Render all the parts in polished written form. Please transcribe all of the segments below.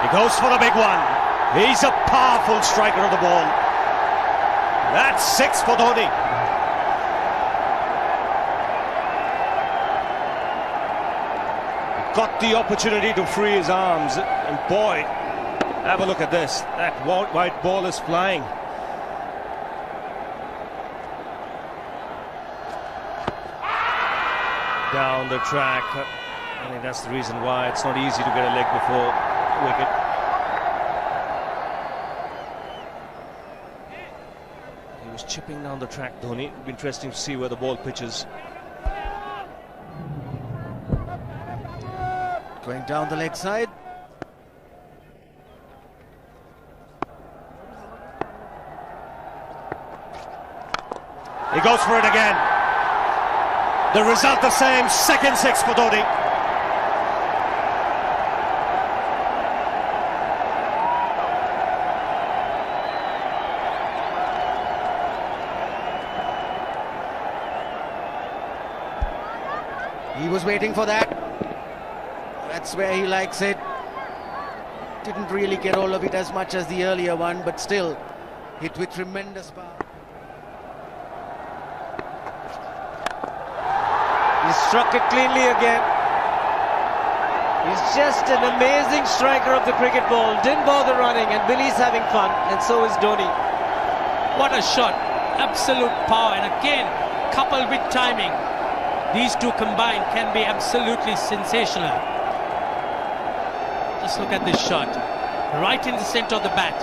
He goes for the big one. He's a powerful striker of the ball. That's 6 for Dhoni. Got the opportunity to free his arms, and boy, have a look at this. That white ball is flying. Down the track. I think that's the reason why it's not easy to get a leg before wicket. He was chipping down the track, Dhoni. It'll be interesting to see where the ball pitches. Going down the leg side. He goes for it again. The result the same, second 6 for Dhoni. He was waiting for that. That's where he likes it. Didn't really get all of it as much as the earlier one, but still hit with tremendous power. He struck it cleanly again. He's just an amazing striker of the cricket ball. Didn't bother running, and Billy's having fun, and so is Dhoni. What a shot. Absolute power, and again, coupled with timing. These two combined can be absolutely sensational. Just look at this shot. Right in the center of the bat.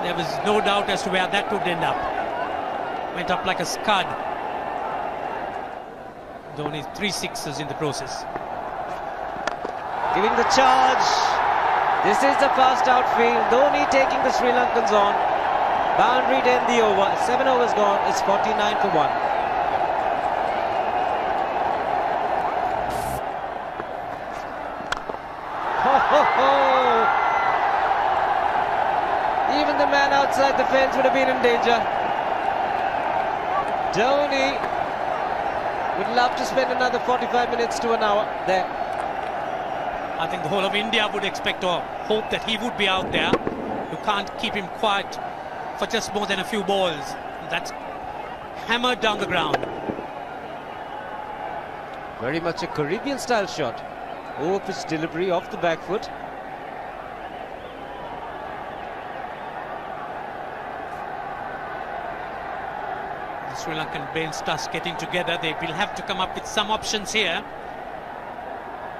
There was no doubt as to where that would end up. Went up like a scud. Dhoni 3 sixes in the process. Giving the charge. This is the fast outfield. Dhoni taking the Sri Lankans on. Boundary to end the over. 7 overs gone. It's 49 for 1. Even the man outside the fence would have been in danger. Dhoni would love to spend another 45 minutes to an hour there. I think the whole of India would expect or hope that he would be out there. You can't keep him quiet for just more than a few balls. That's hammered down the ground. Very much a Caribbean style shot. Over-pitch delivery off the back foot. The Sri Lankan bench starts getting together. They will have to come up with some options here.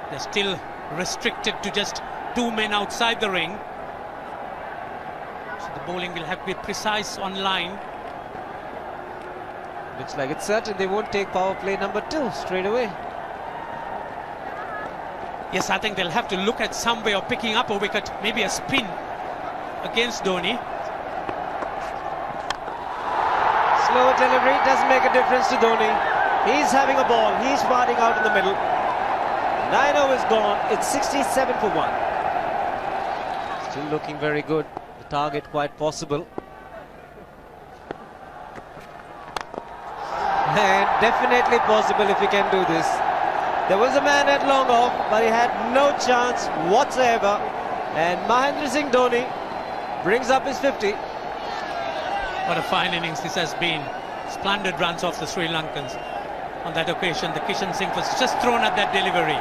They're still restricted to just 2 men outside the ring. So the bowling will have to be precise on line. Looks like it's certain they won't take power play number 2 straight away. Yes, I think they'll have to look at some way of picking up a wicket, maybe a spin against Dhoni. Slower delivery doesn't make a difference to Dhoni. He's having a ball. He's batting out in the middle. 9 overs gone. It's 67 for 1. Still looking very good. The target quite possible. And definitely possible if he can do this. There was a man at long off, but he had no chance whatsoever. And Mahendra Singh Dhoni brings up his 50. What a fine innings this has been. Splendid runs off the Sri Lankans. On that occasion, the Kishan Singh was just thrown at that delivery.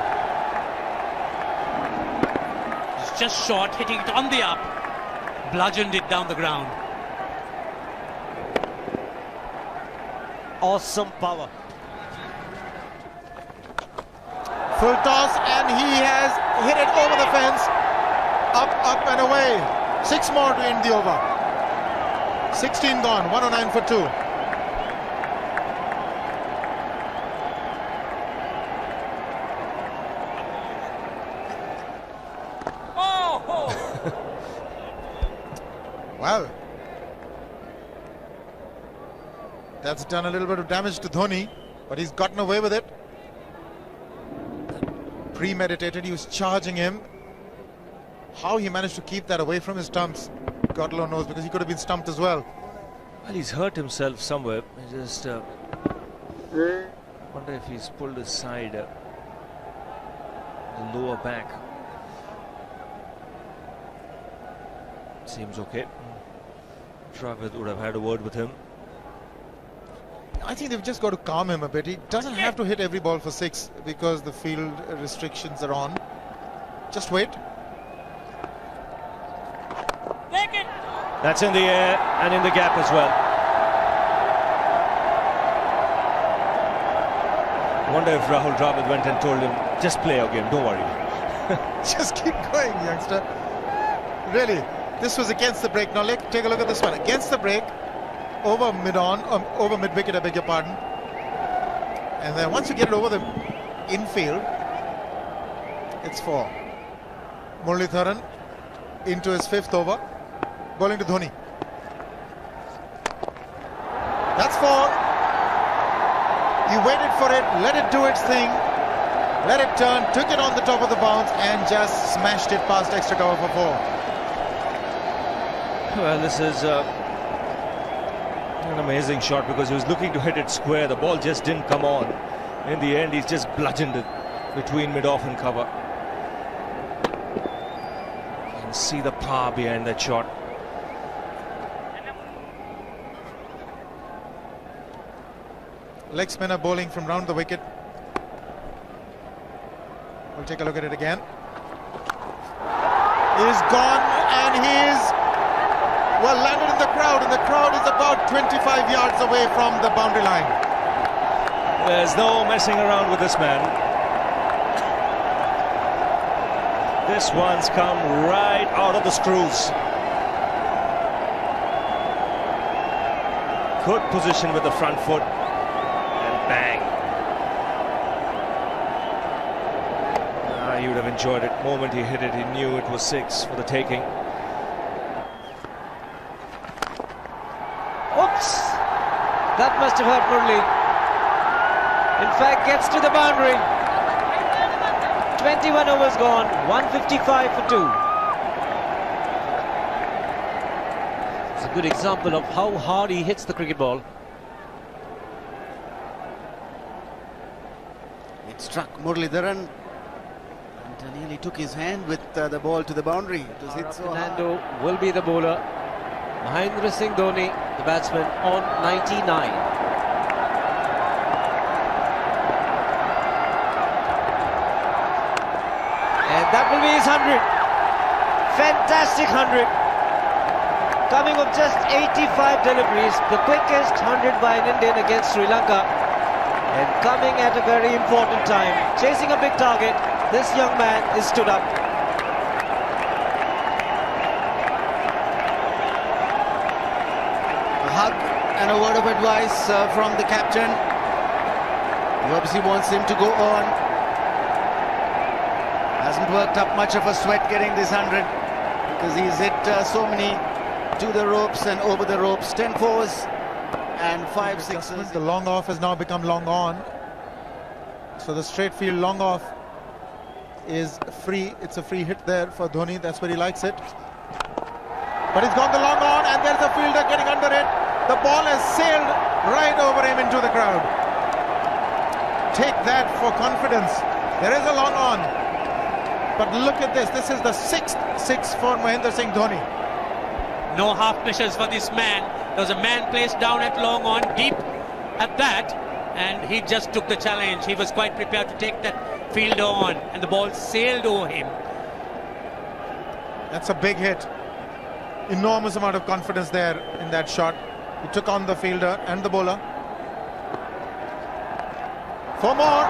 It's just short, hitting it on the up. Bludgeoned it down the ground. Awesome power. Full toss, and he has hit it over the fence. Up and away. 6 more to end the over. 16 gone, 109 for 2. Well, that's done a little bit of damage to Dhoni, but he's gotten away with it. Premeditated, he was charging him. How he managed to keep that away from his stumps, God alone knows, because he could have been stumped as well. Well, he's hurt himself somewhere. I just wonder if he's pulled his side, the lower back. Seems okay. Travis would have had a word with him. I think they've just got to calm him a bit. He doesn't have to hit every ball for 6 because the field restrictions are on. Just wait. That's in the air and in the gap as well. I wonder if Rahul Dravid went and told him, just play your game, don't worry. Just keep going, youngster. Really, this was against the break. Now take a look at this one. Against the break, over mid-wicket, I beg your pardon. And then once you get it over the infield, it's 4. Muralitharan into his 5th over, bowling to Dhoni. That's 4. He waited for it, let it do its thing, let it turn, took it on the top of the bounce and just smashed it past extra cover for 4. Well, this is an amazing shot because he was looking to hit it square. The ball just didn't come on. In the end, he's just bludgeoned it between mid-off and cover. You can see the power behind that shot. Leg spinner bowling from round the wicket. We'll take a look at it again. He's gone and he's well landed in the crowd, and the crowd is about 25 yards away from the boundary line. There's no messing around with this man. This one's come right out of the screws. Good position with the front foot. Bang. He would have enjoyed it. The moment he hit it, he knew it was 6 for the taking. Oops! That must have hurt Murli. In fact, gets to the boundary. 21 overs gone, 155 for 2. It's a good example of how hard he hits the cricket ball. It struck Muralitharan and nearly took his hand with the ball to the boundary. It was hit so hard. Fernando will be the bowler. Mahendra Singh Dhoni, the batsman, on 99. And that will be his 100. Fantastic 100. Coming of just 85 deliveries, the quickest 100 by an Indian against Sri Lanka. And coming at a very important time, chasing a big target, this young man is stood up. A hug and a word of advice from the captain. He obviously wants him to go on. Hasn't worked up much of a sweat getting this 100 because he's hit so many to the ropes and over the ropes. 10 fours and 5 sixes. The long off has now become long on. So the straight field long off is free. It's a free hit there for Dhoni. That's where he likes it. But he's gone the long on and there's a fielder getting under it. The ball has sailed right over him into the crowd. Take that for confidence. There is a long on. But look at this. This is the 6th 6 for Mahendra Singh Dhoni. No half measures for this man. There was a man placed down at long on, deep at that, and he just took the challenge. He was quite prepared to take that fielder on, and the ball sailed over him. That's a big hit. Enormous amount of confidence there in that shot. He took on the fielder and the bowler. 4 more.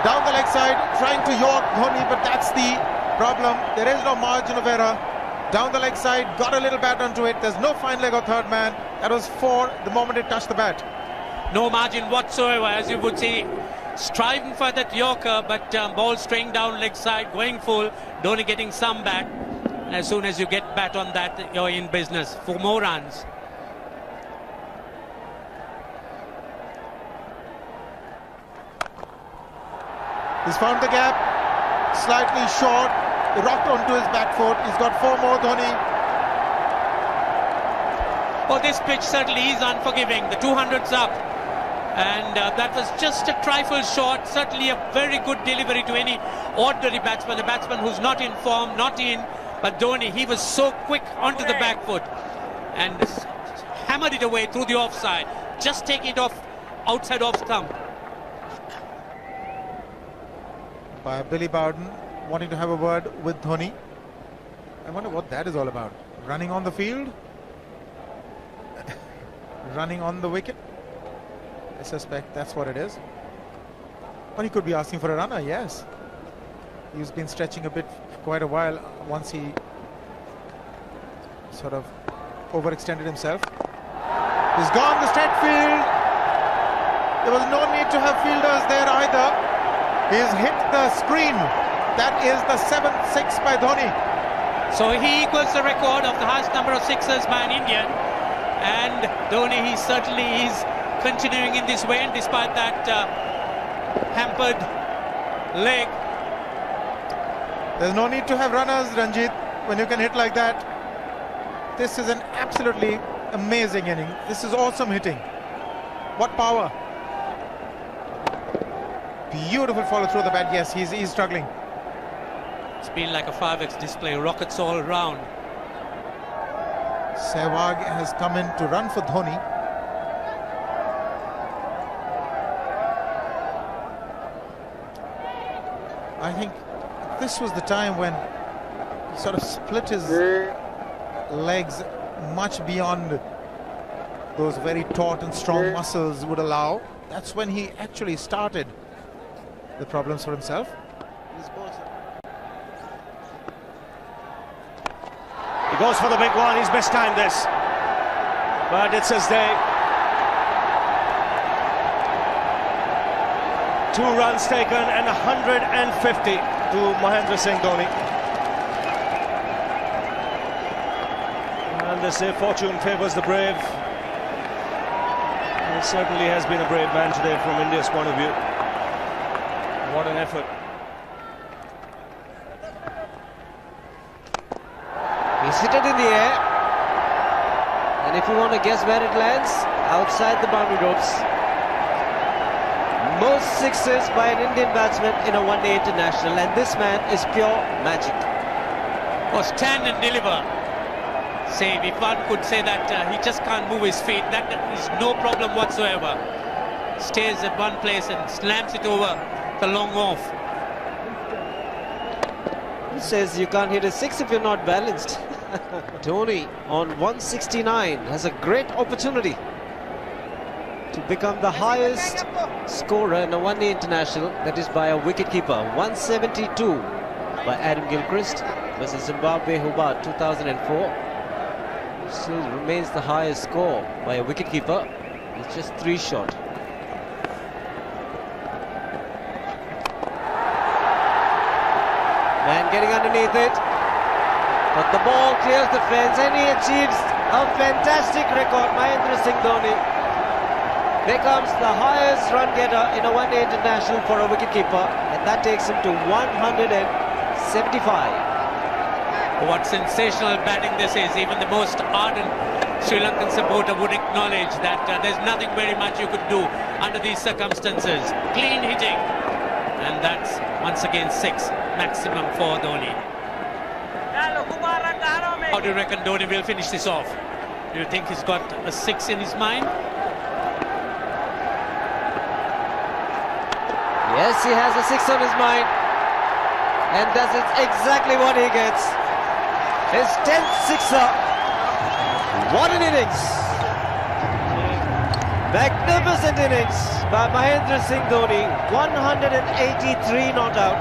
Down the leg side, trying to york Dhoni, but that's the problem. There is no margin of error. Down the leg side, got a little bat onto it. There's no fine leg or third man. That was 4 the moment it touched the bat. No margin whatsoever, as you would see. Striving for that yorker, but ball straying down leg side, going full. Dhoni getting some back. As soon as you get bat on that, you're in business. 4 more runs. He's found the gap, slightly short, rocked onto his back foot. He's got 4 more, Dhoni. Oh, this pitch certainly is unforgiving. The 200's up. And that was just a trifle short. Certainly a very good delivery to any ordinary batsman. A batsman who's not in form, not in But Dhoni, he was so quick onto the back foot and hammered it away through the offside. Just taking it off outside off stump. By Billy Bowden wanting to have a word with Dhoni. I wonder what that is all about. Running on the field? Running on the wicket? I suspect that's what it is. But he could be asking for a runner, yes. He's been stretching a bit for quite a while once he sort of overextended himself. He's gone the straight field. There was no need to have fielders there either. He's hit the screen. That is the 7th six by Dhoni. So he equals the record of the highest number of sixes by an Indian. And Dhoni, he certainly is continuing in this way, and despite that hampered leg. There's no need to have runners, Ranjit, when you can hit like that. This is an absolutely amazing inning. This is awesome hitting. What power. Beautiful follow through the bat. Yes, he's struggling. It's been like a 5x display, rockets all around. Sehwag has come in to run for Dhoni. I think this was the time when he sort of split his legs much beyond those very taut and strong muscles would allow. That's when he actually started the problems for himself. He goes for the big one. He's mistimed this, but it's his day. 2 runs taken and 150 to Mahendra Singh Dhoni. And they say fortune favours the brave. He certainly has been a brave man today from India's point of view. What an effort. He's hit it in the air. And if you want to guess where it lands, outside the boundary ropes. Most sixes by an Indian batsman in a one-day international, and this man is pure magic. Or stand and deliver. Say, if one could say that he just can't move his feet, that is no problem whatsoever. Stays at one place and slams it over the long off. He says you can't hit a six if you're not balanced. Dhoni on 169 has a great opportunity to become the highest scorer in a one-day international, that is by a wicketkeeper. 172 by Adam Gilchrist versus Zimbabwe Hobart 2004. Still remains the highest score by a wicketkeeper. It's just 3 short. Man getting underneath it, but the ball clears the fence and he achieves a fantastic record. Mahendra Singh Dhoni becomes the highest run getter in a one-day international for a wicketkeeper, and that takes him to 175. What sensational batting this is. Even the most ardent Sri Lankan supporter would acknowledge that there's nothing very much you could do under these circumstances. Clean hitting, and that's once again 6 maximum for Dhoni. How do you reckon Dhoni will finish this off? Do you think he's got a 6 in his mind? Yes, he has a 6 on his mind, and that's exactly what he gets. His 10th sixer. What an innings! Magnificent innings by Mahendra Singh Dhoni. 183 not out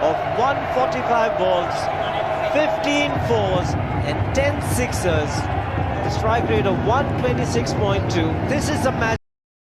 of 145 balls, 15 fours and 10 sixers. A strike rate of 126.2. This is a match.